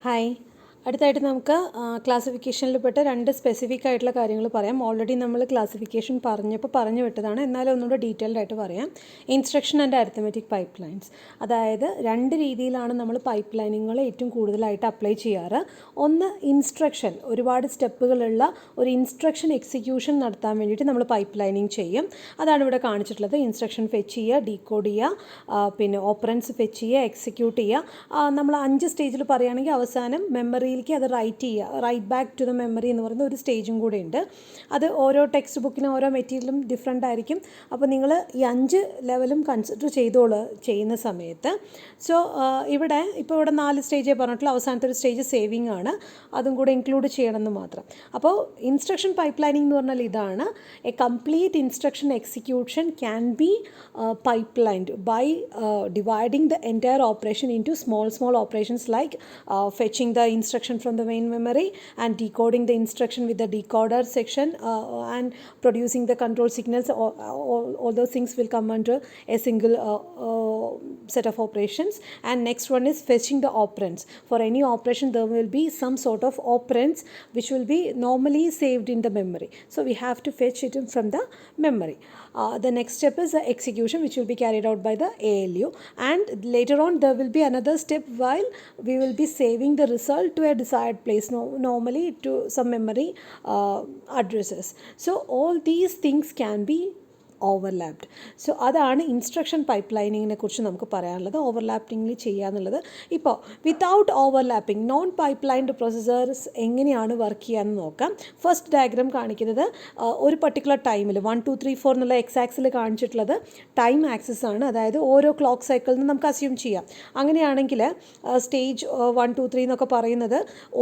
Hi. അടുത്തായിട്ട് നമുക്ക് ക്ലാസിഫിക്കേഷനിൽപ്പെട്ട രണ്ട് സ്പെസിഫിക് ആയിട്ടുള്ള കാര്യങ്ങൾ പറയാം. ഓൾറെഡി നമ്മൾ ക്ലാസിഫിക്കേഷൻ പറഞ്ഞു വിട്ടതാണ്, എന്നാലും ഒന്നുകൂടെ ഡീറ്റെയിൽഡ് ആയിട്ട് പറയാം. Instruction and arithmetic pipe lines, അതായത് രണ്ട് രീതിയിലാണ് നമ്മൾ പൈപ്പ് ലൈനുകൾ ഏറ്റവും കൂടുതലായിട്ട് അപ്ലൈ ചെയ്യാറ്. ഒന്ന്, ഇൻസ്ട്രക്ഷൻ, ഒരുപാട് സ്റ്റെപ്പുകളുള്ള ഒരു ഇൻസ്ട്രക്ഷൻ എക്സിക്യൂഷൻ നടത്താൻ വേണ്ടിയിട്ട് നമ്മൾ പൈപ്പ് ലൈനിങ് ചെയ്യും. അതാണ് ഇവിടെ കാണിച്ചിട്ടുള്ളത്. ഇൻസ്ട്രക്ഷൻ ഫെച്ച് ചെയ്യുക, ഡീകോഡ് ചെയ്യുക, പിന്നെ ഓപ്പറൻസ് ഫെച്ച് ചെയ്യുക, എക്സിക്യൂട്ട് ചെയ്യുക. നമ്മൾ 5 സ്റ്റേജിൽ പറയുകയാണെങ്കിൽ അവസാനം മെമ്മറിയിലേക്ക് അത് write back to the memory എന്ന് പറയുന്ന ഒരു സ്റ്റേജും കൂടെ ഉണ്ട്. അത് ഓരോ ടെക്സ്റ്റ് ബുക്കിനും ഓരോ മെറ്റീരിയലും ഡിഫറെൻ്റ് ആയിരിക്കും. അപ്പോൾ നിങ്ങൾ ഈ 5 ലെവലും കൺസിഡർ ചെയ്യുന്ന സമയത്ത് ഇവിടെ 4 സ്റ്റേജേ പറഞ്ഞിട്ടുള്ള അവസാനത്തെ ഒരു സ്റ്റേജ് സേവിങ് ആണ്, അതും കൂടെ ഇൻക്ലൂഡ് ചെയ്യണമെന്ന് മാത്രം. അപ്പോൾ ഇൻസ്ട്രക്ഷൻ പൈപ്പ് ലൈനിങ് എന്ന് പറഞ്ഞാൽ ഇതാണ്: a complete instruction execution can be pipelined by dividing the entire operation into small operations like fetching the instruction from the main memory and decoding the instruction with the decoder section and producing the control signals. All those things will come under a single set of operations. And next one is fetching the operands. For any operation there will be some sort of operands which will be normally saved in the memory, so we have to fetch it from the memory. The next step is the execution, which will be carried out by the ALU, and later on there will be another step while we will be saving the result to a desired place, normally to some memory addresses. So all these things can be overlapped. So അതാണ് instruction pipe ലൈനിങ്ങിനെ കുറിച്ച് നമുക്ക് പറയാനുള്ളത്, ഓവർലാപ്പിംഗിൽ ചെയ്യുക എന്നുള്ളത്. ഇപ്പോൾ without overlapping non pipe lined processors എങ്ങനെയാണ് work ചെയ്യാമെന്ന് നോക്കാം. ഫസ്റ്റ് ഡയഗ്രാം കാണിക്കുന്നത് ഒരു പർട്ടിക്കുലർ ടൈമിൽ 1 2 3 4 എന്നുള്ള എക്സ് ആക്സിൽ കാണിച്ചിട്ടുള്ളത് ടൈം ആക്സിസ് ആണ്, അതായത് ഓരോ ക്ലോക്ക് സൈക്കിളിൽ നിന്ന് നമുക്ക് അസ്യൂം ചെയ്യാം. അങ്ങനെയാണെങ്കിൽ സ്റ്റേജ് 1 2 3 എന്നൊക്കെ പറയുന്നത്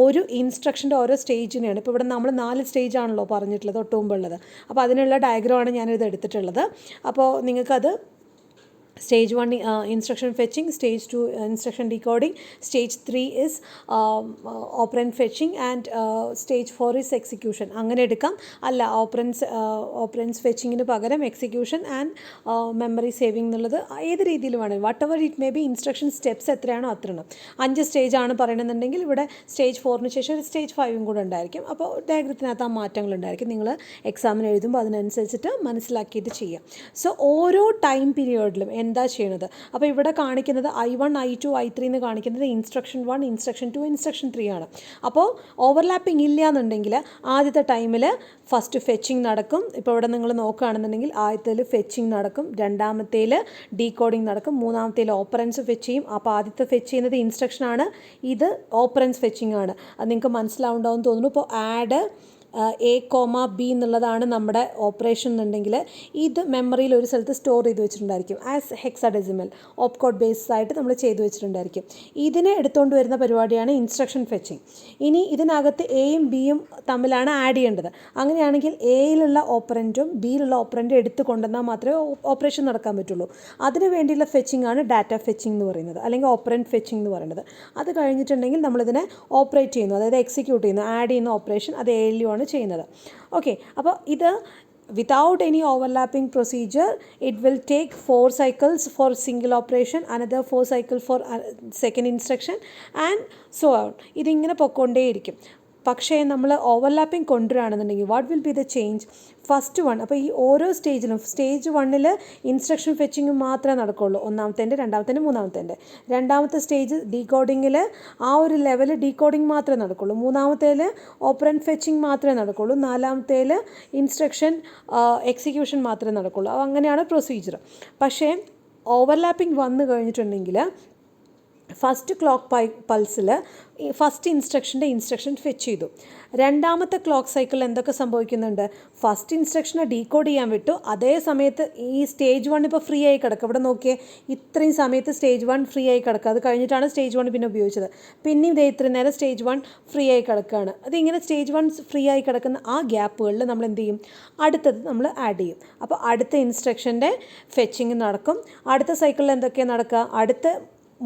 ഒരു ഇൻസ്ട്രക്ഷൻ്റെ ഓരോ സ്റ്റേജിനെയാണ്. ഇപ്പോൾ ഇവിടെ നമ്മൾ 4 സ്റ്റേജ് ആണല്ലോ പറഞ്ഞിട്ടുള്ളത് തൊട്ട് മുമ്പുള്ളത്. അപ്പോൾ അതിനുള്ള ഡയഗ്രമാണ് ഞാനിത് എടുത്തിട്ടുള്ളത്. അപ്പോൾ നിങ്ങൾക്കത് stage 1 instruction fetching, stage 2 instruction decoding, stage 3 is operant fetching and stage 4 is execution, അങ്ങനെ എടുക്കാം. അല്ല, ഓപ്പറൻസ് ഫെച്ചിങ്ങിന് പകരം എക്സിക്യൂഷൻ ആൻഡ് മെമ്മറി സേവിങ് എന്നുള്ളത് ഏത് രീതിയിൽ വേണം, whatever it may be. Instruction steps എത്രയാണോ അത്രയാണ്. 5 സ്റ്റേജാണ് പറയണമെന്നുണ്ടെങ്കിൽ ഇവിടെ സ്റ്റേജ് 4ന് ശേഷം ഒരു സ്റ്റേജ് 5ഉം കൂടെ ഉണ്ടായിരിക്കും. അപ്പോൾ ഡയഗ്രത്തിനകത്ത് ആ മാറ്റങ്ങളുണ്ടായിരിക്കും. നിങ്ങൾ എക്സാമിന് എഴുതുമ്പോൾ അതിനനുസരിച്ചിട്ട് മനസ്സിലാക്കിയിട്ട് ചെയ്യാം. സോ ഓരോ ടൈം പീരിയഡിലും എന്താ ചെയ്യണത്? അപ്പോൾ ഇവിടെ കാണിക്കുന്നത് I1 I2 I3 എന്ന് കാണിക്കുന്നത് ഇൻസ്ട്രക്ഷൻ 1 ഇൻസ്ട്രക്ഷൻ 2 ഇൻസ്ട്രക്ഷൻ 3 ആണ്. അപ്പോൾ ഓവർലാപ്പിംഗ് ഇല്ല എന്നുണ്ടെങ്കിൽ ആദ്യത്തെ ടൈമിൽ ഫസ്റ്റ് ഫെച്ചിങ് നടക്കും. ഇപ്പോൾ ഇവിടെ നിങ്ങൾ നോക്കുകയാണെന്നുണ്ടെങ്കിൽ ആദ്യത്തേൽ ഫെച്ചിങ് നടക്കും, രണ്ടാമത്തേൽ ഡീകോഡിങ് നടക്കും, മൂന്നാമത്തേൽ ഓപ്പറൻസ് ഫെച്ച് ചെയ്യും. അപ്പോൾ ആദ്യത്തെ ഫെച്ച് ചെയ്യുന്നത് ഇൻസ്ട്രക്ഷനാണ്, ഇത് ഓപ്പറൻസ് ഫെച്ചിങ് ആണ്. അത് നിങ്ങൾക്ക് മനസ്സിലാവുണ്ടാവും തോന്നുന്നു. ഇപ്പോൾ ആഡ് A, B എന്നുള്ളതാണ് നമ്മുടെ ഓപ്പറേഷൻ എന്നുണ്ടെങ്കിൽ ഇത് മെമ്മറിയിൽ ഒരു സ്ഥലത്ത് സ്റ്റോർ ചെയ്ത് വെച്ചിട്ടുണ്ടായിരിക്കും ആസ് ഹെക്സാഡെസിമൽ ഓപ്കോഡ് ബേസ്ഡ് ആയിട്ട് നമ്മൾ ചെയ്ത് വെച്ചിട്ടുണ്ടായിരിക്കും. ഇതിനെ എടുത്തുകൊണ്ട് വരുന്ന പരിപാടിയാണ് ഇൻസ്ട്രക്ഷൻ ഫെച്ചിങ്. ഇനി ഇതിനകത്ത് എയും ബിയും തമ്മിലാണ് ആഡ് ചെയ്യേണ്ടത്. അങ്ങനെയാണെങ്കിൽ എയിലുള്ള ഓപ്പറൻറ്റും ബിയിലുള്ള ഓപ്പറൻറ്റും എടുത്ത് കൊണ്ടുവന്നാൽ മാത്രമേ ഓപ്പറേഷൻ നടക്കാൻ പറ്റുള്ളൂ. അതിന് വേണ്ടിയുള്ള ഫെച്ചിങ് ആണ് ഡാറ്റ ഫെച്ചിങ് എന്ന് പറയുന്നത്, അല്ലെങ്കിൽ ഓപ്പറൻറ്റ് ഫെച്ചിങ് എന്ന് പറയുന്നത്. അത് കഴിഞ്ഞിട്ടുണ്ടെങ്കിൽ നമ്മളിതിനെ ഓപ്പറേറ്റ് ചെയ്യുന്നു, അതായത് എക്സിക്യൂട്ട് ചെയ്യുന്നു, ആഡ് ചെയ്യുന്ന ഓപ്പറേഷൻ അത് ALU ആണ് ചെയ്യുന്നത്. ഓക്കെ, അപ്പോൾ ഇത് without any overlapping procedure it will take 4 cycles for single operation, another 4 cycle for second instruction and so on. ഇതിങ്ങനെ പൊയ്ക്കൊണ്ടേയിരിക്കും. പക്ഷേ നമ്മൾ ഓവർലാപ്പിംഗ് കൊണ്ടുവരികയാണെന്നുണ്ടെങ്കിൽ what will be the change? First one, അപ്പോൾ ഈ ഓരോ സ്റ്റേജിലും സ്റ്റേജ് 1ൽ ഇൻസ്ട്രക്ഷൻ ഫെച്ചിങ് മാത്രമേ നടക്കുകയുള്ളൂ, ഒന്നാമത്തേൻ്റെ രണ്ടാമത്തേൻ്റെ മൂന്നാമത്തേൻ്റെ. രണ്ടാമത്തെ സ്റ്റേജ് ഡീകോഡിങ്ങിൽ ആ ഒരു ലെവൽ ഡീകോഡിങ് മാത്രമേ നടക്കുകയുള്ളൂ. മൂന്നാമത്തേൽ ഓപ്പറൻറ്റ് ഫെച്ചിങ് മാത്രമേ നടക്കുകയുള്ളൂ. നാലാമത്തേൽ ഇൻസ്ട്രക്ഷൻ എക്സിക്യൂഷൻ മാത്രമേ നടക്കുകയുള്ളൂ. അപ്പോൾ അങ്ങനെയാണ് പ്രൊസീജിയർ. പക്ഷേ ഓവർലാപ്പിംഗ് വന്നു കഴിഞ്ഞിട്ടുണ്ടെങ്കിൽ ഫസ്റ്റ് ക്ലോക്ക് പൾസിൽ ഫസ്റ്റ് ഇൻസ്ട്രക്ഷൻ ഫെച്ച് ചെയ്തു. രണ്ടാമത്തെ ക്ലോക്ക് സൈക്കിളിൽ എന്തൊക്കെ സംഭവിക്കുന്നുണ്ട്? ഫസ്റ്റ് ഇൻസ്ട്രക്ഷനെ ഡീകോഡ് ചെയ്യാൻ വിട്ടു, അതേ സമയത്ത് ഈ സ്റ്റേജ് 1 ഇപ്പോൾ ഫ്രീ ആയി കിടക്കുക. ഇവിടെ നോക്കിയേ, ഇത്രയും സമയത്ത് സ്റ്റേജ് 1 ഫ്രീ ആയി കിടക്കുക. അത് കഴിഞ്ഞിട്ടാണ് സ്റ്റേജ് 1 പിന്നെ ഉപയോഗിച്ചത്. പിന്നെയും ഇതേ ഇത്രയും നേരം സ്റ്റേജ് 1 ഫ്രീ ആയി കിടക്കുകയാണ്. അതിങ്ങനെ സ്റ്റേജ് 1 ഫ്രീ ആയി കിടക്കുന്ന ആ ഗ്യാപ്പുകളിൽ നമ്മൾ എന്ത് ചെയ്യും? അടുത്തത് നമ്മൾ ആഡ് ചെയ്യും. അപ്പോൾ അടുത്ത ഇൻസ്ട്രക്ഷൻ്റെ ഫെച്ചിങ് നടക്കും. അടുത്ത സൈക്കിളിൽ എന്തൊക്കെയാണ് നടക്കുക? അടുത്ത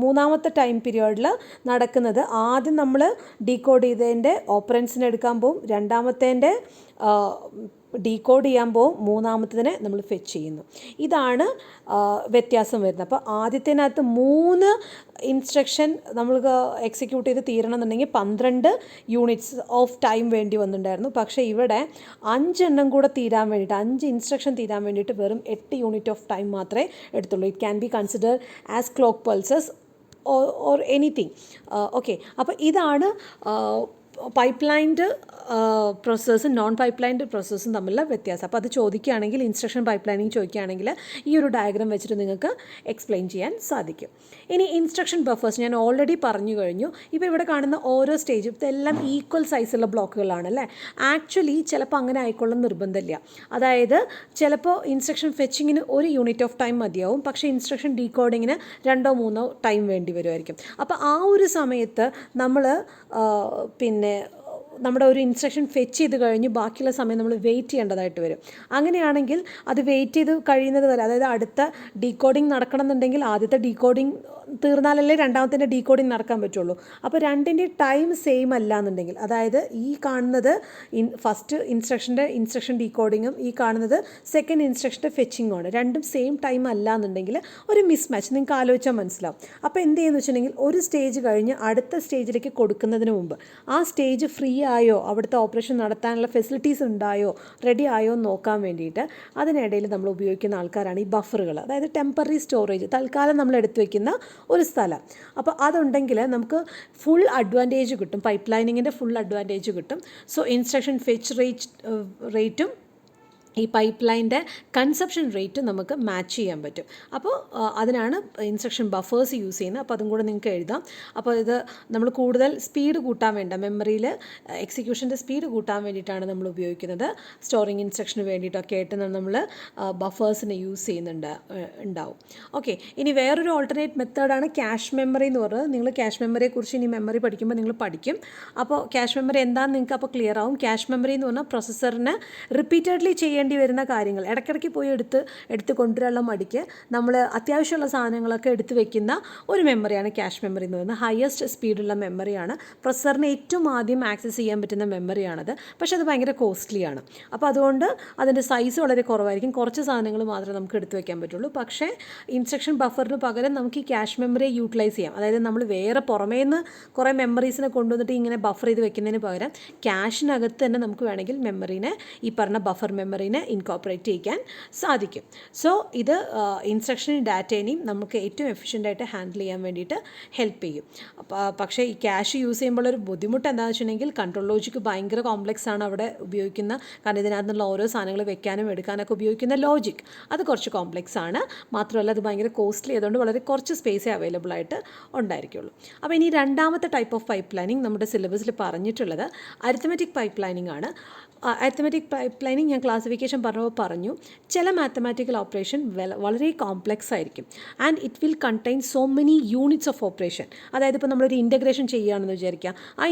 മൂന്നാമത്തെ ടൈം പീരിയഡിൽ നടക്കുന്നത് ആദ്യം നമ്മൾ ഡീകോഡ് ചെയ്തതിൻ്റെ ഓപ്പറൻസിനെ എടുക്കാൻ പോകും, രണ്ടാമത്തേൻ്റെ ഡീകോഡ് ചെയ്യാൻ പോകും, മൂന്നാമത്തതിനെ നമ്മൾ ഫെച്ച് ചെയ്യുന്നു. ഇതാണ് വ്യത്യാസം വരുന്നത്. അപ്പോൾ ആദ്യത്തിനകത്ത് 3 ഇൻസ്ട്രക്ഷൻ നമ്മൾക്ക് എക്സിക്യൂട്ട് ചെയ്ത് തീരണമെന്നുണ്ടെങ്കിൽ 12 യൂണിറ്റ്സ് ഓഫ് ടൈം വേണ്ടി വന്നിട്ടുണ്ടായിരുന്നു. പക്ഷേ ഇവിടെ 5 എണ്ണം കൂടെ തീരാൻ വേണ്ടിയിട്ട്, 5 ഇൻസ്ട്രക്ഷൻ തീരാൻ വേണ്ടിയിട്ട് വെറും 8 യൂണിറ്റ് ഓഫ് ടൈം മാത്രമേ എടുത്തുള്ളൂ. It can be consider as clock pulses or anything. Okay, അപ്പോൾ ഇതാണ് പൈപ്പ്ലൈൻഡ് പ്രോസസ്സും നോൺ പൈപ്പ്ലൈൻഡ് പ്രോസസ്സും തമ്മിലുള്ള വ്യത്യാസം. അപ്പോൾ അത് ചോദിക്കുകയാണെങ്കിൽ, ഇൻസ്ട്രക്ഷൻ പൈപ്പ്ലൈനിങ് ചോദിക്കുകയാണെങ്കിൽ ഈ ഒരു ഡയഗ്രാം വെച്ചിട്ട് നിങ്ങൾക്ക് എക്സ്പ്ലെയിൻ ചെയ്യാൻ സാധിക്കും. ഇനി ഇൻസ്ട്രക്ഷൻ ബഫേഴ്സ് ഞാൻ ഓൾറെഡി പറഞ്ഞു കഴിഞ്ഞു. ഇപ്പോൾ ഇവിടെ കാണുന്ന ഓരോ സ്റ്റേജും ഇതെല്ലാം ഈക്വൽ സൈസുള്ള ബ്ലോക്കുകളാണ് അല്ലേ. ആക്ച്വലി ചിലപ്പോൾ അങ്ങനെ ആയിക്കൊള്ളുന്ന നിർബന്ധമില്ല. അതായത് ചിലപ്പോൾ ഇൻസ്ട്രക്ഷൻ ഫെച്ചിങ്ങിന് 1 യൂണിറ്റ് ഓഫ് ടൈം മതിയാവും, പക്ഷേ ഇൻസ്ട്രക്ഷൻ ഡീകോഡിങ്ങിന് 2-3 ടൈം വേണ്ടി വരുമായിരിക്കും. അപ്പോൾ ആ ഒരു സമയത്ത് നമ്മൾ നമ്മുടെ ഒരു ഇൻസ്ട്രക്ഷൻ ഫെച്ച് ചെയ്ത് കഴിഞ്ഞ് ബാക്കിയുള്ള സമയം നമ്മൾ വെയിറ്റ് ചെയ്യേണ്ടതായിട്ട് വരും. അങ്ങനെയാണെങ്കിൽ അത് വെയിറ്റ് ചെയ്ത് കഴിയുന്നത് വരെ, അതായത് അടുത്ത ഡീകോഡിങ് നടക്കണം എന്നുണ്ടെങ്കിൽ ആദ്യത്തെ ഡീകോഡിങ് തീർന്നാലല്ലേ രണ്ടാമത്തെ ഡീകോഡിങ് നടക്കാൻ പറ്റുള്ളൂ. അപ്പോൾ രണ്ടിൻ്റെ ടൈം സെയിം അല്ല എന്നുണ്ടെങ്കിൽ, അതായത് ഈ കാണുന്നത് ഫസ്റ്റ് ഇൻസ്ട്രക്ഷൻ ഡീകോഡിങ്ങും ഈ കാണുന്നത് സെക്കൻഡ് ഇൻസ്ട്രക്ഷൻ്റെ ഫെച്ചിങ്ങും ആണ്, രണ്ടും സെയിം ടൈം അല്ല എന്നുണ്ടെങ്കിൽ ഒരു മിസ്മാച്ച് നിങ്ങൾക്ക് ആലോചിച്ചാൽ മനസ്സിലാവും. അപ്പോൾ എന്ത് ചെയ്യുന്നു വെച്ചിട്ടുണ്ടെങ്കിൽ ഒരു സ്റ്റേജ് കഴിഞ്ഞ് അടുത്ത സ്റ്റേജിലേക്ക് കൊടുക്കുന്നതിന് മുമ്പ് ആ സ്റ്റേജ് ഫ്രീ ആയോ, അവിടുത്തെ ഓപ്പറേഷൻ നടത്താനുള്ള ഫെസിലിറ്റീസ് ഉണ്ടായോ, റെഡി ആയോ എന്ന് നോക്കാൻ വേണ്ടിയിട്ട് അതിനിടയിൽ നമ്മൾ ഉപയോഗിക്കുന്ന ആൾക്കാരാണ് ഈ ബഫറുകൾ. അതായത് ടെമ്പററി സ്റ്റോറേജ്, തൽക്കാലം നമ്മൾ എടുത്തു വയ്ക്കുന്ന ഒരു സ്ഥലം. അപ്പോൾ അതുണ്ടെങ്കിൽ നമുക്ക് ഫുൾ അഡ്വാൻറ്റേജ് കിട്ടും, പൈപ്പ് ലൈനിങ്ങിൻ്റെ ഫുൾ അഡ്വാൻറ്റേജ് കിട്ടും. സോ ഇൻസ്ട്രക്ഷൻ ഫെച്ച് റേറ്റും ഈ പൈപ്പ് ലൈൻ്റെ കൺസപ്ഷൻ റേറ്റ് നമുക്ക് മാച്ച് ചെയ്യാൻ പറ്റും. അപ്പോൾ അതിനാണ് ഇൻസ്ട്രക്ഷൻ ബഫേഴ്സ് യൂസ് ചെയ്യുന്നത്. അപ്പോൾ അതും കൂടെ നിങ്ങൾക്ക് എഴുതാം. അപ്പോൾ ഇത് നമ്മൾ കൂടുതൽ സ്പീഡ് കൂട്ടാൻ വേണ്ട, മെമ്മറിയിൽ എക്സിക്യൂഷൻ്റെ സ്പീഡ് കൂട്ടാൻ വേണ്ടിയിട്ടാണ് നമ്മൾ ഉപയോഗിക്കുന്നത്. സ്റ്റോറിങ് ഇൻസ്ട്രക്ഷന് വേണ്ടിയിട്ടൊക്കെ ആയിട്ട് നമ്മൾ ബഫേഴ്സിനെ യൂസ് ഉണ്ടാവും. ഓക്കെ, ഇനി വേറൊരു ഓൾട്ടർനേറ്റ് മെത്തേഡാണ് ക്യാഷ് മെമ്മറി എന്ന് പറയുന്നത്. നിങ്ങൾ ക്യാഷ് മെമ്മറിയെക്കുറിച്ച് ഇനി മെമ്മറി പഠിക്കുമ്പോൾ നിങ്ങൾ പഠിക്കും. അപ്പോൾ ക്യാഷ് മെമ്മറി എന്താണെന്ന് നിങ്ങൾക്ക് അപ്പോൾ ക്ലിയർ ആവും. ക്യാഷ് മെമ്മറി എന്ന് പറഞ്ഞാൽ പ്രൊസസ്സറിന് റിപ്പീറ്റഡ്ലി ചെയ്യേണ്ടി വരുന്ന കാര്യങ്ങൾ ഇടയ്ക്കിടയ്ക്ക് പോയി എടുത്ത് കൊണ്ടുവരാനുള്ള മടിക്ക് നമ്മൾ അത്യാവശ്യമുള്ള സാധനങ്ങളൊക്കെ എടുത്ത് വെക്കുന്ന ഒരു മെമ്മറിയാണ് ക്യാഷ് മെമ്മറി എന്ന് പറയുന്നത്. ഹയസ്റ്റ് സ്പീഡുള്ള മെമ്മറിയാണ്, പ്രൊസസ്സറിന് ഏറ്റവും ആദ്യം ആക്സസ് ചെയ്യാൻ പറ്റുന്ന മെമ്മറിയാണത്. പക്ഷേ അത് ഭയങ്കര കോസ്റ്റ്ലിയാണ്. അപ്പോൾ അതുകൊണ്ട് അതിൻ്റെ സൈസ് വളരെ കുറവായിരിക്കും, കുറച്ച് സാധനങ്ങൾ മാത്രമേ നമുക്ക് എടുത്ത് വെക്കാൻ പറ്റുള്ളൂ. പക്ഷേ ഇൻസ്ട്രക്ഷൻ ബഫറിന് പകരം നമുക്ക് ഈ ക്യാഷ് മെമ്മറിയെ യൂട്ടിലൈസ് ചെയ്യാം. അതായത് നമ്മൾ വേറെ പുറമേ നിന്ന് കുറേ മെമ്മറീസിനെ കൊണ്ടുവന്നിട്ട് ഇങ്ങനെ ബഫർ ചെയ്ത് വെക്കുന്നതിന് പകരം ക്യാഷിനകത്ത് തന്നെ നമുക്ക് വേണമെങ്കിൽ മെമ്മറീനെ, ഈ പറഞ്ഞ ബഫർ മെമ്മറി ഇൻകോപ്പറേറ്റ് ചെയ്യാൻ സാധിക്കും. സോ ഇത് ഇൻസ്ട്രക്ഷനും ഡാറ്റേനെയും നമുക്ക് ഏറ്റവും എഫിഷ്യൻ്റായിട്ട് ഹാൻഡിൽ ചെയ്യാൻ വേണ്ടിയിട്ട് ഹെൽപ്പ് ചെയ്യും. പക്ഷേ ഈ ക്യാഷ് യൂസ് ചെയ്യുമ്പോൾ ഒരു ബുദ്ധിമുട്ട് എന്താണെന്ന് വെച്ചിട്ടുണ്ടെങ്കിൽ കൺട്രോൾ ലോജിക്ക് ഭയങ്കര കോംപ്ലക്സ് ആണ് അവിടെ ഉപയോഗിക്കുന്ന. കാരണം ഇതിനകത്തുള്ള ഓരോ സാധനങ്ങൾ വെക്കാനും എടുക്കാനൊക്കെ ഉപയോഗിക്കുന്ന ലോജിക് അത് കുറച്ച് കോംപ്ലക്സ് ആണ്. മാത്രമല്ല അത് ഭയങ്കര കോസ്റ്റ്ലി ആയതുകൊണ്ട് വളരെ കുറച്ച് സ്പേസേ അവൈലബിൾ ആയിട്ട് ഉണ്ടായിരിക്കുള്ളൂ. അപ്പോൾ ഇനി രണ്ടാമത്തെ ടൈപ്പ് ഓഫ് പൈപ്പ് ലൈനിങ് നമ്മുടെ സിലബസിൽ പറഞ്ഞിട്ടുള്ളത് അരിത്മെറ്റിക് പൈപ്പ് ലൈനിങ് ആണ്. അരിത്മെറ്റിക് പൈപ്പ് ലൈനിങ് ഞാൻ ക്ലാസിഫിക്കേഷൻ പറഞ്ഞു. ചില മാത്തമാറ്റിക്കൽ ഓപ്പറേഷൻ വളരെ കോംപ്ലക്സ് ആയിരിക്കും and it will contain so many units of operation. അതായത് ഇപ്പോൾ നമ്മളൊരു ഇൻ്റഗ്രേഷൻ ചെയ്യുകയാണെന്ന് വിചാരിക്കുക. ആ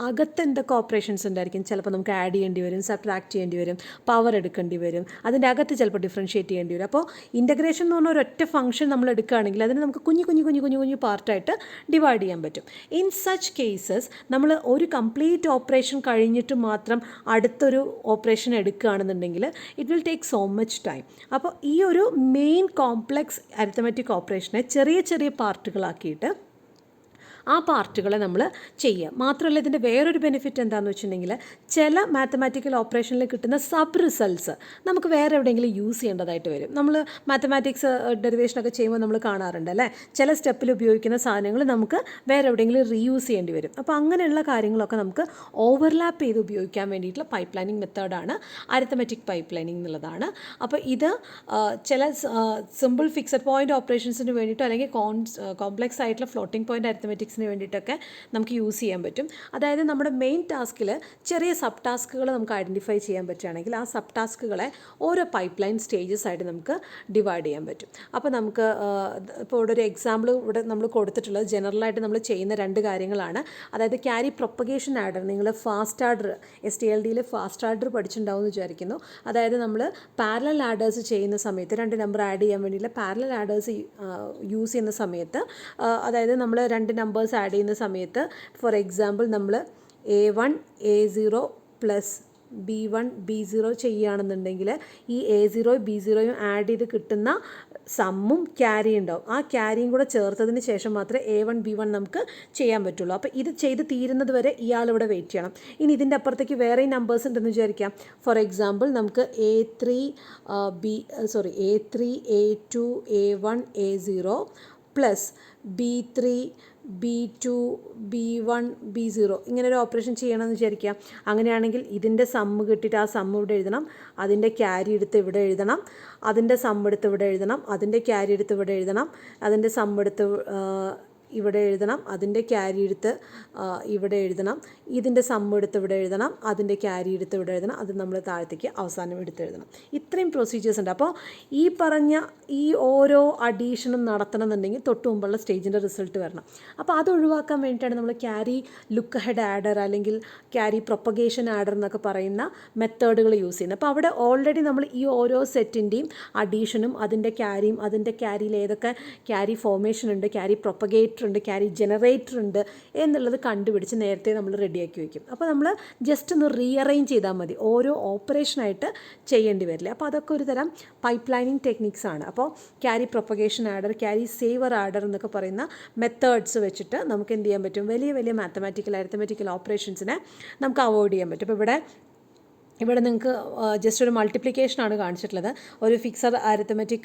അകത്ത് എന്തൊക്കെ ഓപ്പറേഷൻസ് ഉണ്ടായിരിക്കും. ചിലപ്പോൾ നമുക്ക് ആഡ് ചെയ്യേണ്ടി വരും, സബ്ട്രാക്ട് ചെയ്യേണ്ടി വരും, പവർ എടുക്കേണ്ടി വരും, അതിൻ്റെ അകത്ത് ചിലപ്പോൾ ഡിഫറൻഷ്യേറ്റ് ചെയ്യേണ്ടി വരും. അപ്പോൾ ഇൻ്റഗ്രേഷൻ എന്ന് പറഞ്ഞ ഒരൊറ്റ ഫംഗ്ഷൻ നമ്മൾ എടുക്കുകയാണെങ്കിൽ അതിന് നമുക്ക് കുഞ്ഞു പാർട്ടായിട്ട് ഡിവൈഡ് ചെയ്യാൻ പറ്റും. ഇൻ സച്ച് കേസസ് നമ്മൾ ഒരു കംപ്ലീറ്റ് ഓപ്പറേഷൻ കഴിഞ്ഞിട്ട് മാത്രം അടുത്തൊരു ഓപ്പറേഷൻ എടുക്കുകയാണെന്നുണ്ടെങ്കിൽ it will take so much time. അപ്പോൾ ഈ ഒരു മെയിൻ കോംപ്ലക്സ് അരിത്മെറ്റിക് ഓപ്പറേഷനെ ചെറിയ ചെറിയ പാർട്ടുകളാക്കിയിട്ട് ആ പാർട്ടുകളെ നമ്മൾ ചെയ്യുക. മാത്രമല്ല ഇതിൻ്റെ വേറൊരു ബെനിഫിറ്റ് എന്താണെന്ന് വെച്ചിട്ടുണ്ടെങ്കിൽ ചില മാത്തമാറ്റിക്കൽ ഓപ്പറേഷനിൽ കിട്ടുന്ന സബ് റിസൾട്ട്സ് നമുക്ക് വേറെ എവിടെയെങ്കിലും യൂസ് ചെയ്യേണ്ടതായിട്ട് വരും. നമ്മൾ മാത്തമാറ്റിക്സ് ഡെറിവേഷനൊക്കെ ചെയ്യുമ്പോൾ നമ്മൾ കാണാറുണ്ട് അല്ലേ, ചില സ്റ്റെപ്പിൽ ഉപയോഗിക്കുന്ന സാധനങ്ങൾ നമുക്ക് വേറെ എവിടെയെങ്കിലും റീയൂസ് ചെയ്യേണ്ടി വരും. അപ്പോൾ അങ്ങനെയുള്ള കാര്യങ്ങളൊക്കെ നമുക്ക് ഓവർലാപ്പ് ചെയ്ത് ഉപയോഗിക്കാൻ വേണ്ടിയിട്ടുള്ള പൈപ്പ് ലൈനിങ് മെത്തേഡാണ് അരിത്മെറ്റിക് പൈപ്പ് ലൈനിങ് എന്നുള്ളതാണ്. അപ്പോൾ ഇത് ചില സിമ്പിൾ ഫിക്സഡ് പോയിൻ്റ് ഓപ്പറേഷൻസിന് വേണ്ടിയിട്ടോ അല്ലെങ്കിൽ കോംപ്ലക്സ് ആയിട്ടുള്ള ഫ്ലോട്ടിംഗ് പോയിൻ്റ് അരിത്മെറ്റിക്സിന് വേണ്ടിയിട്ടൊക്കെ നമുക്ക് യൂസ് ചെയ്യാൻ പറ്റും. അതായത് നമ്മുടെ മെയിൻ ടാസ്കിൽ ചെറിയ സബ് ടാസ്കുകൾ നമുക്ക് ഐഡൻറ്റിഫൈ ചെയ്യാൻ പറ്റുകയാണെങ്കിൽ ആ സബ് ടാസ്കുകളെ ഓരോ പൈപ്പ് ലൈൻ സ്റ്റേജസ് ആയിട്ട് നമുക്ക് ഡിവൈഡ് ചെയ്യാൻ പറ്റും. അപ്പോൾ നമുക്ക് ഇപ്പോൾ ഇവിടെ ഒരു എക്സാമ്പിൾ ഇവിടെ നമ്മൾ കൊടുത്തിട്ടുള്ളത് ജനറലായിട്ട് നമ്മൾ ചെയ്യുന്ന 2 കാര്യങ്ങളാണ്. അതായത് ക്യാരി പ്രൊപ്പഗേഷൻ ആഡർ, നിങ്ങൾ ഫാസ്റ്റ് ആഡർ STLDയിൽ ഫാസ്റ്റ് ആഡർ പഠിച്ചിട്ടുണ്ടാവും എന്ന് വിചാരിക്കുന്നു. അതായത് നമ്മൾ പാരലൽ ആഡേഴ്സ് ചെയ്യുന്ന സമയത്ത് 2 നമ്പർ ആഡ് ചെയ്യാൻ വേണ്ടിയിട്ടുള്ള പാരലൽ ആഡേഴ്സ് യൂസ് ചെയ്യുന്ന സമയത്ത്, അതായത് നമ്മൾ 2 നമ്പേഴ്സ് ആഡ് ചെയ്യുന്ന സമയത്ത് ഫോർ എക്സാമ്പിൾ നമ്മൾ A1 A0 plus B1 B0 ചെയ്യുകയാണെന്നുണ്ടെങ്കിൽ ഈ A0 B0യും ആഡ് ചെയ്ത് കിട്ടുന്ന സമ്മും ക്യാരി ഉണ്ടാവും. ആ ക്യാരിയും കൂടെ ചേർത്തതിന് ശേഷം മാത്രമേ A1 B1 നമുക്ക് ചെയ്യാൻ പറ്റുള്ളൂ. അപ്പോൾ ഇത് ചെയ്ത് തീരുന്നത് വരെ ഇയാളിവിടെ വെയിറ്റ് ചെയ്യണം. ഇനി ഇതിൻ്റെ അപ്പുറത്തേക്ക് വേറെയും നമ്പേഴ്സ് ഉണ്ടെന്ന് വിചാരിക്കാം. ഫോർ എക്സാമ്പിൾ നമുക്ക് A3 A2 A1 A0 plus B3 B2 B1 B0 ഇങ്ങനെ ഒരു ഓപ്പറേഷൻ ചെയ്യണമെന്ന് വിചാരിക്കാം. അങ്ങനെയാണെങ്കിൽ ഇതിൻ്റെ സമ്മ് കിട്ടിയിട്ട് ആ സമ്മ് ഇവിടെ എഴുതണം, അതിൻ്റെ ക്യാരി എടുത്ത് ഇവിടെ എഴുതണം, അതിൻ്റെ സമ്മ് എടുത്ത് ഇവിടെ എഴുതണം, അതിൻ്റെ ക്യാരി എടുത്ത് ഇവിടെ എഴുതണം, അതിൻ്റെ സമ്മ് എടുത്ത് ഇവിടെ എഴുതണം, അതിൻ്റെ ക്യാരി എടുത്ത് ഇവിടെ എഴുതണം, ഇതിൻ്റെ സമ്മ് എടുത്ത് ഇവിടെ എഴുതണം, അതിൻ്റെ ക്യാരി എടുത്ത് ഇവിടെ എഴുതണം, അത് നമ്മൾ താഴത്തേക്ക് അവസാനം എടുത്ത് എഴുതണം. ഇത്രയും പ്രൊസീജിയേഴ്സ് ഉണ്ട്. അപ്പോൾ ഈ പറഞ്ഞ ഈ ഓരോ അഡീഷനും നടത്തണമെന്നുണ്ടെങ്കിൽ തൊട്ട് മുമ്പുള്ള സ്റ്റേജിൻ്റെ റിസൾട്ട് വരണം. അപ്പോൾ അത് ഒഴിവാക്കാൻ വേണ്ടിയിട്ടാണ് നമ്മൾ ക്യാരി ലുക്ക് ഹെഡ് ആഡർ അല്ലെങ്കിൽ ക്യാരി പ്രൊപ്പഗേഷൻ ആഡർ എന്നൊക്കെ പറയുന്ന മെത്തേഡുകൾ യൂസ് ചെയ്യുന്നത്. അപ്പോൾ അവിടെ ഓൾറെഡി നമ്മൾ ഈ ഓരോ സെറ്റിൻ്റെയും അഡീഷനും അതിൻ്റെ ക്യാരിയും അതിൻ്റെ ക്യാരിയിൽ ഏതൊക്കെ ക്യാരി ഫോർമേഷൻ ഉണ്ട്, ക്യാരി പ്രൊപ്പഗേറ്റർ ഉണ്ട്, ക്യാരി ജനറേറ്റർ ഉണ്ട് എന്നുള്ളത് കണ്ടുപിടിച്ച് നേരത്തെ നമ്മൾ റെഡിയാക്കി വയ്ക്കും. അപ്പോൾ നമ്മൾ ജസ്റ്റ് ഒന്ന് റീഅറേഞ്ച് ചെയ്താൽ മതി, ഓരോ ഓപ്പറേഷനായിട്ട് ചെയ്യേണ്ടി വരില്ല. അപ്പോൾ അതൊക്കെ ഒരു തരം പൈപ്പ് ലൈനിങ് ടെക്നിക്സ് ആണ്. അപ്പോൾ carry propagation adder, carry saver adder എന്നൊക്കെ പറയുന്ന മെത്തേഡ്സ് വെച്ചിട്ട് നമുക്ക് എന്ത് ചെയ്യാൻ പറ്റും, വലിയ വലിയ അരിത്തമെറ്റിക്കൽ ഓപ്പറേഷൻസിനെ നമുക്ക് അവോയ്ഡ് ചെയ്യാൻ പറ്റും. അപ്പോൾ ഇവിടെ നിങ്ങൾക്ക് ജസ്റ്റ് ഒരു മൾട്ടിപ്ലിക്കേഷനാണ് കാണിച്ചിട്ടുള്ളത്, ഒരു ഫിക്സഡ് അരിത്തമെറ്റിക്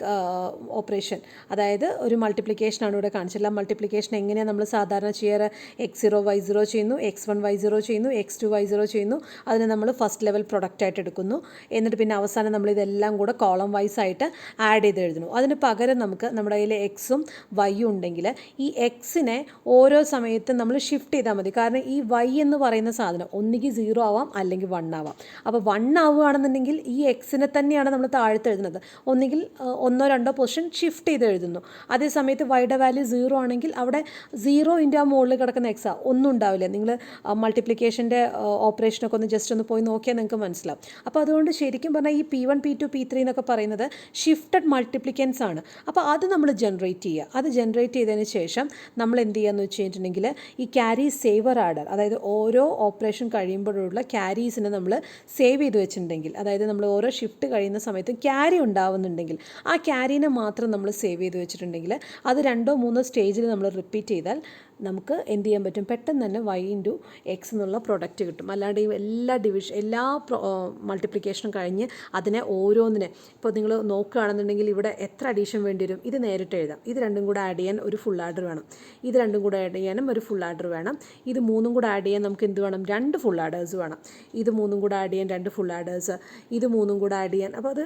ഓപ്പറേഷൻ, അതായത് ഒരു മൾട്ടിപ്ലിക്കേഷനാണ് ഇവിടെ കാണിച്ചിട്ടുള്ളത്. മൾട്ടിപ്ലിക്കേഷൻ എങ്ങനെയാണ് നമ്മൾ സാധാരണ ചെയ്യാറ്, X0 Y0 ചെയ്യുന്നു, X1 Y0 ചെയ്യുന്നു, X2 Y0 ചെയ്യുന്നു, അതിനെ നമ്മൾ ഫസ്റ്റ് ലെവൽ പ്രൊഡക്റ്റായിട്ട് എടുക്കുന്നു. എന്നിട്ട് പിന്നെ അവസാനം നമ്മൾ ഇതെല്ലാം കൂടെ കോളം വൈസ് ആയിട്ട് ആഡ് ചെയ്ത് എഴുതുന്നു. അതിന് പകരം നമുക്ക് നമ്മുടെ കയ്യിൽ എക്സും വൈയും ഉണ്ടെങ്കിൽ ഈ എക്സിനെ ഓരോ സമയത്തും നമ്മൾ ഷിഫ്റ്റ് ചെയ്താൽ മതി. കാരണം ഈ വൈ എന്ന് പറയുന്ന സാധനം ഒന്നുകിൽ 0 ആവാം അല്ലെങ്കിൽ 1 ആവാം. അപ്പോൾ 1 ആവുകയാണെന്നുണ്ടെങ്കിൽ ഈ എക്സിനെ തന്നെയാണ് നമ്മൾ താഴത്ത് എഴുതുന്നത്, ഒന്നുകിൽ 1 or 2 പൊസിഷൻ ഷിഫ്റ്റ് ചെയ്ത് എഴുതുന്നു. അതേ സമയത്ത് വൈയുടെ വാല്യൂ 0 ആണെങ്കിൽ അവിടെ 0 ആ മുകളിൽ കിടക്കുന്ന എക്സാ ഒന്നും ഉണ്ടാവില്ല. നിങ്ങൾ മൾട്ടിപ്ലിക്കേഷൻ്റെ ഓപ്പറേഷനൊക്കെ ഒന്ന് ജസ്റ്റ് ഒന്ന് പോയി നോക്കിയാൽ നിങ്ങൾക്ക് മനസ്സിലാവും. അപ്പോൾ അതുകൊണ്ട് ശരിക്കും പറഞ്ഞാൽ ഈ P1 P2 P3 എന്നൊക്കെ പറയുന്നത് ഷിഫ്റ്റഡ് മൾട്ടിപ്ലിക്കൻസ് ആണ്. അപ്പോൾ അത് നമ്മൾ ജനറേറ്റ് ചെയ്യുക. അത് ജനറേറ്റ് ചെയ്തതിന് ശേഷം നമ്മൾ എന്ത് ചെയ്യുകയെന്ന് വെച്ച് കഴിഞ്ഞിട്ടുണ്ടെങ്കിൽ ഈ ക്യാരി സേവർ ആഡർ, അതായത് ഓരോ ഓപ്പറേഷൻ കഴിയുമ്പോഴുള്ള ക്യാരീസിനെ നമ്മൾ സേവ് ചെയ്ത് വെച്ചിട്ടുണ്ടെങ്കിൽ, അതായത് നമ്മൾ ഓരോ ഷിഫ്റ്റ് കഴിയുന്ന സമയത്ത് ക്യാരി ഉണ്ടാവുന്നുണ്ടെങ്കിൽ ആ ക്യാരീനെ മാത്രം നമ്മൾ സേവ് ചെയ്ത് വെച്ചിട്ടുണ്ടെങ്കിൽ അത് 2 or 3 സ്റ്റേജിൽ നമ്മൾ റിപ്പീറ്റ് ചെയ്താൽ നമുക്ക് എന്ത് ചെയ്യാൻ പറ്റും, പെട്ടെന്ന് തന്നെ Y × X എന്നുള്ള പ്രൊഡക്റ്റ് കിട്ടും. അല്ലാണ്ട് ഈ എല്ലാ മൾട്ടിപ്ലിക്കേഷനും കഴിഞ്ഞ് അതിനെ ഓരോന്നിനെ ഇപ്പോൾ നിങ്ങൾ നോക്കുകയാണെന്നുണ്ടെങ്കിൽ ഇവിടെ എത്ര അഡീഷൻ വേണ്ടി വരും, ഇത് നേരിട്ട് എഴുതാം. ഇത് രണ്ടും കൂടെ ആഡ് ചെയ്യാൻ ഒരു ഫുൾ ആഡർ വേണം, ഇത് രണ്ടും കൂടെ ആഡ് ചെയ്യാനും ഒരു ഫുൾ ആഡർ വേണം, ഇത് 3 കൂടെ ആഡ് ചെയ്യാൻ നമുക്ക് എന്ത് വേണം, 2 ഫുൾ ആഡേഴ്സ് വേണം, ഇത് 3 കൂടെ ആഡ് ചെയ്യാൻ 2 ഫുൾ ആഡേഴ്സ്, ഇത് 3 കൂടെ ആഡ് ചെയ്യാൻ. അപ്പോൾ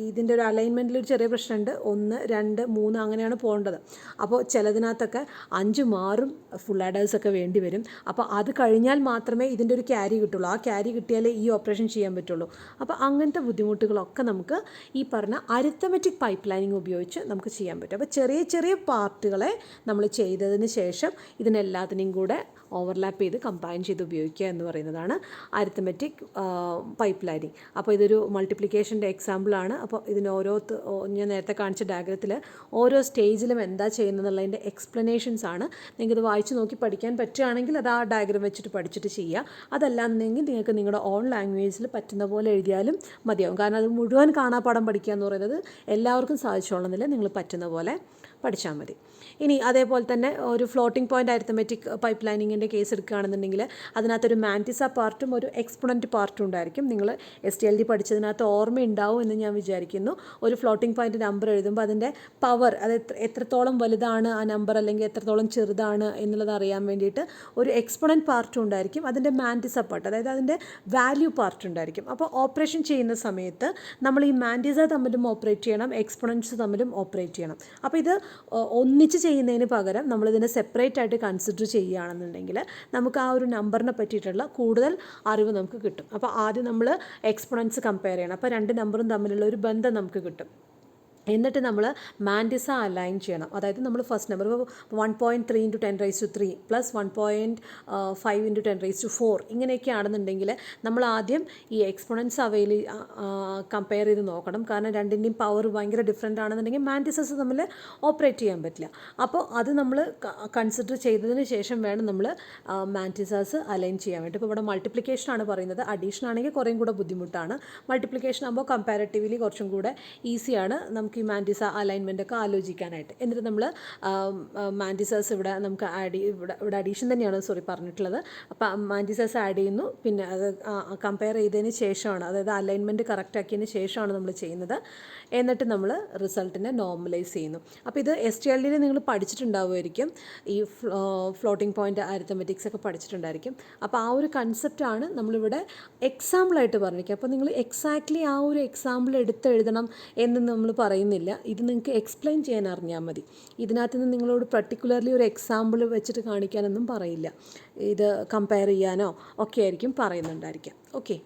ഇതിൻ്റെ ഒരു അലൈൻമെൻറ്റിൽ ഒരു ചെറിയ പ്രശ്നമുണ്ട്, 1 2 3 അങ്ങനെയാണ് പോകേണ്ടത്. അപ്പോൾ ചിലതിനകത്തൊക്കെ 5 6 ഫുൾ ആഡേഴ്സൊക്കെ വേണ്ടി വരും. അപ്പോൾ അത് കഴിഞ്ഞാൽ മാത്രമേ ഇതിൻ്റെ ഒരു ക്യാരി കിട്ടുള്ളൂ. ആ ക്യാരി കിട്ടിയാലേ ഈ ഓപ്പറേഷൻ ചെയ്യാൻ പറ്റുള്ളൂ. അപ്പോൾ അങ്ങനത്തെ ബുദ്ധിമുട്ടുകളൊക്കെ നമുക്ക് ഈ പറഞ്ഞ അരിത്തമെറ്റിക് പൈപ്പ് ലൈനിങ് ഉപയോഗിച്ച് നമുക്ക് ചെയ്യാൻ പറ്റും. അപ്പോൾ ചെറിയ ചെറിയ പാർട്ടുകളെ നമ്മൾ ചെയ്തതിന് ശേഷം ഇതിനെല്ലാത്തിനെയും കൂടെ ഓവർലാപ്പ് ചെയ്ത് കമ്പൈൻ ചെയ്ത് ഉപയോഗിക്കുക എന്ന് പറയുന്നതാണ് അരിത്തമെറ്റിക് പൈപ്പ് ലൈനിങ്. അപ്പോൾ ഇതൊരു മൾട്ടിപ്ലിക്കേഷൻ്റെ എക്സാമ്പിളാണ്. അപ്പോൾ ഇതിന് ഞാൻ നേരത്തെ കാണിച്ച ഡയഗ്രത്തിൽ ഓരോ സ്റ്റേജിലും എന്താ ചെയ്യുന്നതെന്നുള്ളതിൻ്റെ എക്സ്പ്ലനേഷൻസ് ആണ്. നിങ്ങൾക്കിത് വായിച്ച് നോക്കി പഠിക്കാൻ പറ്റുകയാണെങ്കിൽ അത് ആ ഡയഗ്രം വെച്ചിട്ട് പഠിച്ചിട്ട് ചെയ്യുക. അതല്ലാന്നുണ്ടെങ്കിൽ നിങ്ങൾക്ക് നിങ്ങളുടെ ഓൺ ലാംഗ്വേജിൽ പറ്റുന്ന പോലെ എഴുതിയാലും മതിയാവും. കാരണം അത് മുഴുവൻ കാണാപ്പാഠം പഠിക്കുക എന്ന് പറയുന്നത് എല്ലാവർക്കും സാധിച്ചോളുന്നില്ല, നിങ്ങൾ പറ്റുന്ന പോലെ പഠിച്ചാൽ മതി. ഇനി അതേപോലെ തന്നെ ഒരു ഫ്ലോട്ടിംഗ് പോയിൻ്റ് അരിത്തമെറ്റിക് പൈപ്പ് ലൈനിങ്ങിൻ്റെ കേസ് എടുക്കുകയാണെന്നുണ്ടെങ്കിൽ അതിനകത്തൊരു മാൻറ്റിസ പാർട്ടും ഒരു എക്സ്പൊണൻറ്റ് പാർട്ടും ഉണ്ടായിരിക്കും. നിങ്ങൾ STLD പഠിച്ചതിനകത്ത് ഓർമ്മയുണ്ടാവും എന്ന് ഞാൻ വിചാരിക്കുന്നു. ഒരു ഫ്ലോട്ടിംഗ് പോയിൻ്റ് നമ്പർ എഴുതുമ്പോൾ അതിൻ്റെ പവർ, അത് എത്രത്തോളം വലുതാണ് ആ നമ്പർ അല്ലെങ്കിൽ എത്രത്തോളം ചെറുതാണ് എന്നുള്ളത് അറിയാൻ വേണ്ടിയിട്ട് ഒരു എക്സ്പൊണൻറ്റ് പാർട്ടും ഉണ്ടായിരിക്കും, അതിൻ്റെ മാൻറ്റിസ പാർട്ട്, അതായത് അതിൻ്റെ വാല്യൂ പാർട്ട് ഉണ്ടായിരിക്കും. അപ്പോൾ ഓപ്പറേഷൻ ചെയ്യുന്ന സമയത്ത് നമ്മൾ ഈ മാൻറ്റിസ തമ്മിലും ഓപ്പറേറ്റ് ചെയ്യണം, എക്സ്പൊണൻറ്റ്സ് തമ്മിലും ഓപ്പറേറ്റ് ചെയ്യണം. അപ്പോൾ ഇത് ഒന്നിച്ച് ചെയ്യുന്നതിന് പകരം നമ്മളിതിനെ സെപ്പറേറ്റ് ആയിട്ട് കൺസിഡർ ചെയ്യുകയാണെന്നുണ്ടെങ്കിൽ നമുക്ക് ആ ഒരു നമ്പറിനെ പറ്റിയിട്ടുള്ള കൂടുതൽ അറിവ് നമുക്ക് കിട്ടും. അപ്പോൾ ആദ്യം നമ്മൾ എക്സ്പൊണൻസ് കമ്പയർ ചെയ്യണം. അപ്പോൾ 2 നമ്പറും തമ്മിലുള്ള ഒരു ബന്ധം നമുക്ക് കിട്ടും. എന്നിട്ട് നമ്മൾ മാൻറ്റിസ അലൈൻ ചെയ്യണം. അതായത് നമ്മൾ ഫസ്റ്റ് നമ്പർ 1.3 × 10⁻³ പ്ലസ് 1.5 × 10⁻⁴ ഇങ്ങനെയൊക്കെ ആണെന്നുണ്ടെങ്കിൽ നമ്മൾ ആദ്യം ഈ എക്സ്പോണൻസ് കമ്പയർ ചെയ്ത് നോക്കണം. കാരണം രണ്ടിൻ്റെയും പവർ ഭയങ്കര ഡിഫറെൻ്റ് ആണെന്നുണ്ടെങ്കിൽ മാൻറ്റിസസ് തമ്മിൽ ഓപ്പറേറ്റ് ചെയ്യാൻ പറ്റില്ല. അപ്പോൾ അത് നമ്മൾ കൺസിഡർ ചെയ്തതിന് ശേഷം വേണം നമ്മൾ മാൻറ്റിസസ് അലൈൻ ചെയ്യാൻ വേണ്ടി. ഇപ്പോൾ ഇവിടെ മൾട്ടിപ്ലിക്കേഷൻ ആണ് പറയുന്നത്. അഡീഷൻ ആണെങ്കിൽ കുറേയും കൂടെ ബുദ്ധിമുട്ടാണ്. മൾട്ടിപ്ലിക്കേഷൻ ആകുമ്പോൾ കമ്പാരിറ്റീവ്ലി കുറച്ചും കൂടെ ഈസിയാണ് നമുക്ക് ഈ മാൻറ്റിസ അലൈൻമെൻ്റ് ഒക്കെ ആലോചിക്കാനായിട്ട്. എന്നിട്ട് നമ്മൾ മാൻറ്റിസസ് ഇവിടെ നമുക്ക് ഇവിടെ അഡീഷൻ തന്നെയാണ് പറഞ്ഞിട്ടുള്ളത്. അപ്പോൾ മാൻറ്റിസസ് ആഡ് ചെയ്യുന്നു. പിന്നെ അത് കമ്പയർ ചെയ്തതിന് ശേഷമാണ്, അതായത് അലൈൻമെൻറ്റ് കറക്റ്റ് ആക്കിയതിന് ശേഷമാണ് നമ്മൾ ചെയ്യുന്നത്. എന്നിട്ട് നമ്മൾ റിസൾട്ടിനെ നോർമലൈസ് ചെയ്യുന്നു. അപ്പോൾ ഇത് STLD നിങ്ങൾ പഠിച്ചിട്ടുണ്ടാവുമായിരിക്കും. ഈ ഫ്ലോട്ടിംഗ് പോയിൻ്റ് അരിത്തമെറ്റിക്സ് ഒക്കെ പഠിച്ചിട്ടുണ്ടായിരിക്കും. അപ്പോൾ ആ ഒരു കൺസെപ്റ്റാണ് നമ്മളിവിടെ എക്സാമ്പിളായിട്ട് പറഞ്ഞിരിക്കുക. അപ്പോൾ നിങ്ങൾ എക്സാക്ട്ലി ആ ഒരു എക്സാമ്പിൾ എഴുതണം എന്ന് നമ്മൾ പറയുന്നില്ല. ഇത് നിങ്ങൾക്ക് എക്സ്പ്ലെയിൻ ചെയ്യാൻ അറിഞ്ഞാൽ മതി. ഇതിനകത്ത് നിന്ന് നിങ്ങളോട് പർട്ടിക്കുലർലി ഒരു എക്സാമ്പിൾ വെച്ചിട്ട് കാണിക്കാനൊന്നും പറയില്ല. ഇത് കമ്പയർ ചെയ്യാനോ ഒക്കെ ആയിരിക്കും പറയുന്നുണ്ടായിരിക്കാം. ഓക്കെ.